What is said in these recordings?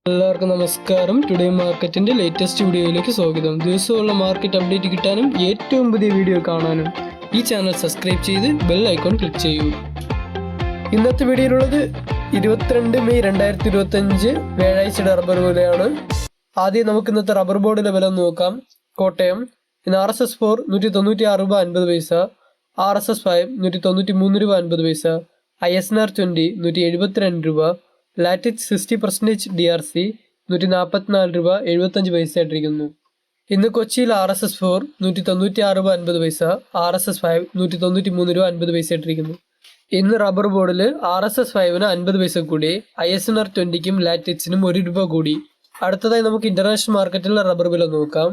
എല്ലാവർക്കും നമസ്കാരം. ടുഡേ മാർക്കറ്റിന്റെ ലേറ്റസ്റ്റ് വീഡിയോയിലേക്ക് സ്വാഗതം. ദിവസമുള്ള മാർക്കറ്റ് അപ്ഡേറ്റ് കിട്ടാനും ഏറ്റവും പുതിയ വീഡിയോ കാണാനും ഈ ചാനൽ സബ്സ്ക്രൈബ് ചെയ്ത് ബെൽ ഐക്കോൺ ക്ലിക്ക് ചെയ്യൂ. ഇന്നത്തെ വീഡിയോയിലുള്ളത് 22 മെയ് 2025 വ്യാഴാഴ്ചയുടെ റബ്ബർ വിലയാണ്. ആദ്യം നമുക്ക് ഇന്നത്തെ റബ്ബർ ബോർഡിലെ വില നോക്കാം. കോട്ടയം ഇന്ന് RSS 4 196 രൂപ 50 പൈസ, RSS 5 193 രൂപ 50 പൈസ, ISNR 20 172 രൂപ, ലാറ്റിക്സ് 60% DRC 144 രൂപ 75 പൈസ ആയിട്ടിരിക്കുന്നു. ഇന്ന് കൊച്ചിയിൽ RSS 4 196 രൂപ 50 പൈസ, RSS 5 193 രൂപ 50 പൈസ ആയിട്ടിരിക്കുന്നു. ഇന്ന് റബ്ബർ ബോർഡിൽ RSS 5 50 പൈസ കൂടി, ISNR 20ക്കും ലാറ്റിക്സിനും 1 രൂപ കൂടി. അടുത്തതായി നമുക്ക് ഇന്റർനാഷണൽ മാർക്കറ്റിലെ റബ്ബർ വില നോക്കാം.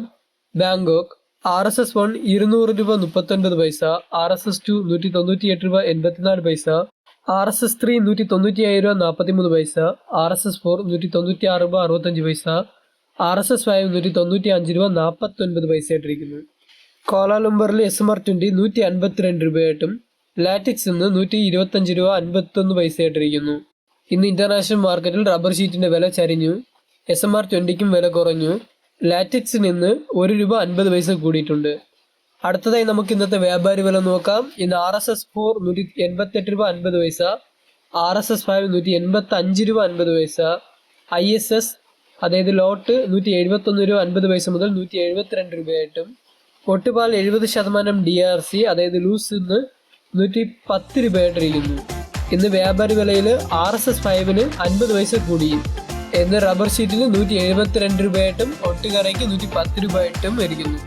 ബാങ്കോക്ക് RSS 1 200 രൂപ 39 പൈസ, RSS 2 198 രൂപ 84 പൈസ, RSS 3 195 രൂപ 43 പൈസ, RSS 4 196 രൂപ 65 പൈസ, RSS 5 195 രൂപ 49 പൈസ ആയിട്ടിരിക്കുന്നു. കോലാലംബറിൽ SMR 20 152 രൂപയായിട്ടും ലാറ്റിക്സ് ഇന്ന് 125 രൂപ 51 പൈസ ആയിട്ടിരിക്കുന്നു. ഇന്ന് ഇന്റർനാഷണൽ മാർക്കറ്റിൽ റബ്ബർ ഷീറ്റിന്റെ വില ചരിഞ്ഞു. SMR 20ക്കും വില കുറഞ്ഞു. ലാറ്റിക്സിന് ഇന്ന് 1 രൂപ 50 പൈസ കൂടിയിട്ടുണ്ട്. അടുത്തതായി നമുക്ക് ഇന്നത്തെ വ്യാപാരി വില നോക്കാം. ഇന്ന് RSS 4 188 രൂപ 50 പൈസ, RSS 5 185 രൂപ 50 പൈസ, ISS അതായത് ലോട്ട് 171 രൂപ 50 പൈസ മുതൽ 172 രൂപയായിട്ടും, ഒട്ടുപാൽ 70% DRC അതായത് ലൂസ് ഇന്ന് 110 രൂപയായിട്ടിരിക്കുന്നു. ഇന്ന് വ്യാപാരി വിലയിൽ RSS 5 50 പൈസ കൂടി. ഇന്ന് റബ്ബർ ഷീറ്റിന് 172 രൂപയായിട്ടും ഒട്ടുകറയ്ക്ക് 110 രൂപയായിട്ടും ഇരിക്കുന്നു.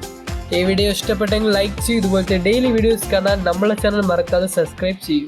ഈ വീഡിയോ ഇഷ്ടപ്പെട്ടെങ്കിൽ ലൈക്ക് ചെയ്യൂ. ഇതുപോലത്തെ ഡെയിലി വീഡിയോസ് കാണാൻ നമ്മളെ ചാനൽ മറക്കാതെ സബ്സ്ക്രൈബ് ചെയ്യൂ.